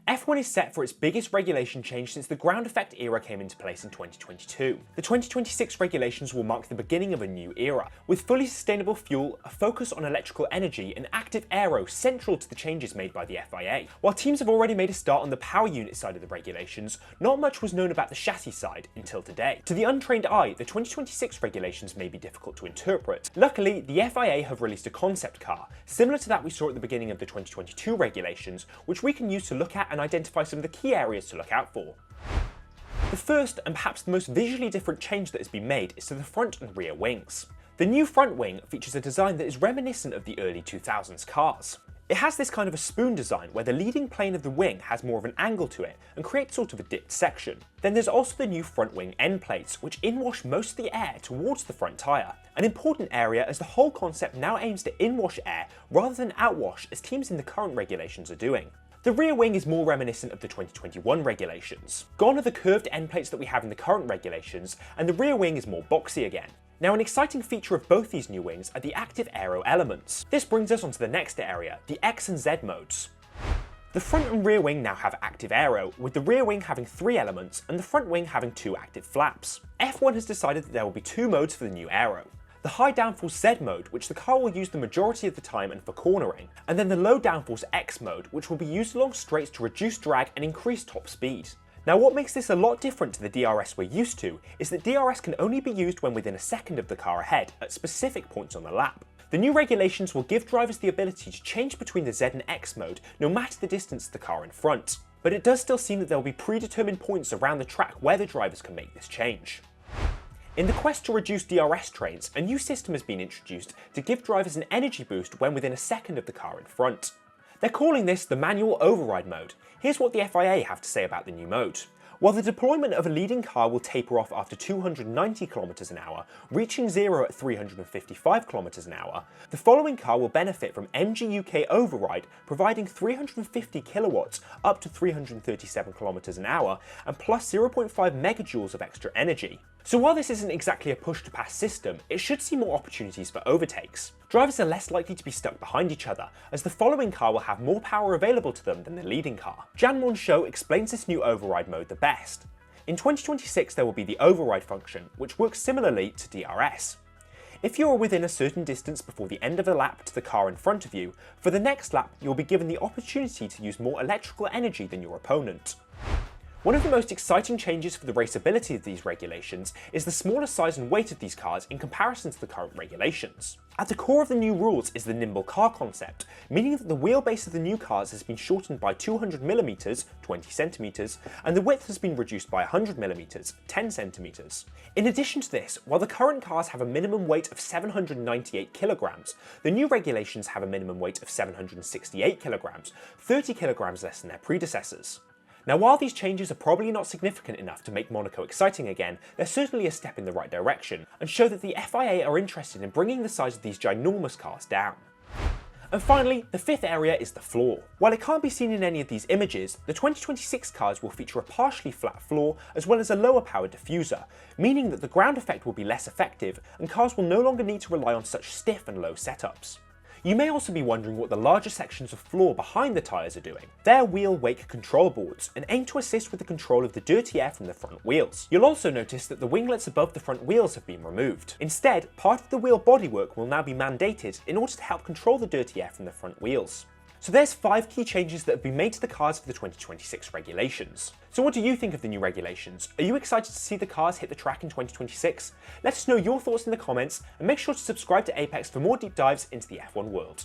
F1 is set for its biggest regulation change since the ground effect era came into place in 2022. The 2026 regulations will mark the beginning of a new era, with fully sustainable fuel, a focus on electrical energy, and active aero central to the changes made by the FIA. While teams have already made a start on the power unit side of the regulations, not much was known about the chassis side until today. To the untrained eye, the 2026 regulations may be difficult to interpret. Luckily, the FIA have released a concept car, similar to that we saw at the beginning of the 2022 regulations, which we can use to look at and identify some of the key areas to look out for. The first, and perhaps the most visually different change that has been made, is to the front and rear wings. The new front wing features a design that is reminiscent of the early 2000s cars. It has this kind of a spoon design where the leading plane of the wing has more of an angle to it and creates sort of a dipped section. Then there's also the new front wing end plates, which inwash most of the air towards the front tyre. An important area, as the whole concept now aims to inwash air rather than outwash, as teams in the current regulations are doing. The rear wing is more reminiscent of the 2021 regulations. Gone are the curved end plates that we have in the current regulations, and the rear wing is more boxy again. Now, an exciting feature of both these new wings are the active aero elements. This brings us onto the next area, the X and Z modes. The front and rear wing now have active aero, with the rear wing having 3 elements and the front wing having 2 active flaps. F1 has decided that there will be 2 modes for the new aero. The high downforce Z mode, which the car will use the majority of the time and for cornering, and then the low downforce X mode, which will be used along straights to reduce drag and increase top speed. Now, what makes this a lot different to the DRS we're used to is that DRS can only be used when within a second of the car ahead, at specific points on the lap. The new regulations will give drivers the ability to change between the Z and X mode no matter the distance to the car in front, but it does still seem that there will be predetermined points around the track where the drivers can make this change. In the quest to reduce DRS trains, a new system has been introduced to give drivers an energy boost when within a second of the car in front. They're calling this the manual override mode. Here's what the FIA have to say about the new mode. While the deployment of a leading car will taper off after 290 km an hour, reaching zero at 355 km an hour, the following car will benefit from MGUK override, providing 350 kilowatts up to 337 km an hour and plus 0.5 megajoules of extra energy. So while this isn't exactly a push-to-pass system, it should see more opportunities for overtakes. Drivers are less likely to be stuck behind each other, as the following car will have more power available to them than the leading car. Jan Monchot explains this new override mode the best. In 2026 there will be the override function, which works similarly to DRS. If you are within a certain distance before the end of a lap to the car in front of you, for the next lap you'll be given the opportunity to use more electrical energy than your opponent. One of the most exciting changes for the raceability of these regulations is the smaller size and weight of these cars in comparison to the current regulations. At the core of the new rules is the nimble car concept, meaning that the wheelbase of the new cars has been shortened by 200mm, 20cm, and the width has been reduced by 100mm, 10cm. In addition to this, while the current cars have a minimum weight of 798 kilograms, the new regulations have a minimum weight of 768 kilograms, 30 kilograms less than their predecessors. Now, while these changes are probably not significant enough to make Monaco exciting again, they're certainly a step in the right direction, and show that the FIA are interested in bringing the size of these ginormous cars down. And finally, the fifth area is the floor. While it can't be seen in any of these images, the 2026 cars will feature a partially flat floor as well as a lower power diffuser, meaning that the ground effect will be less effective and cars will no longer need to rely on such stiff and low setups. You may also be wondering what the larger sections of floor behind the tyres are doing. They're wheel wake control boards and aim to assist with the control of the dirty air from the front wheels. You'll also notice that the winglets above the front wheels have been removed. Instead, part of the wheel bodywork will now be mandated in order to help control the dirty air from the front wheels. So there's 5 key changes that have been made to the cars for the 2026 regulations. So what do you think of the new regulations? Are you excited to see the cars hit the track in 2026? Let us know your thoughts in the comments and make sure to subscribe to Apex for more deep dives into the F1 world.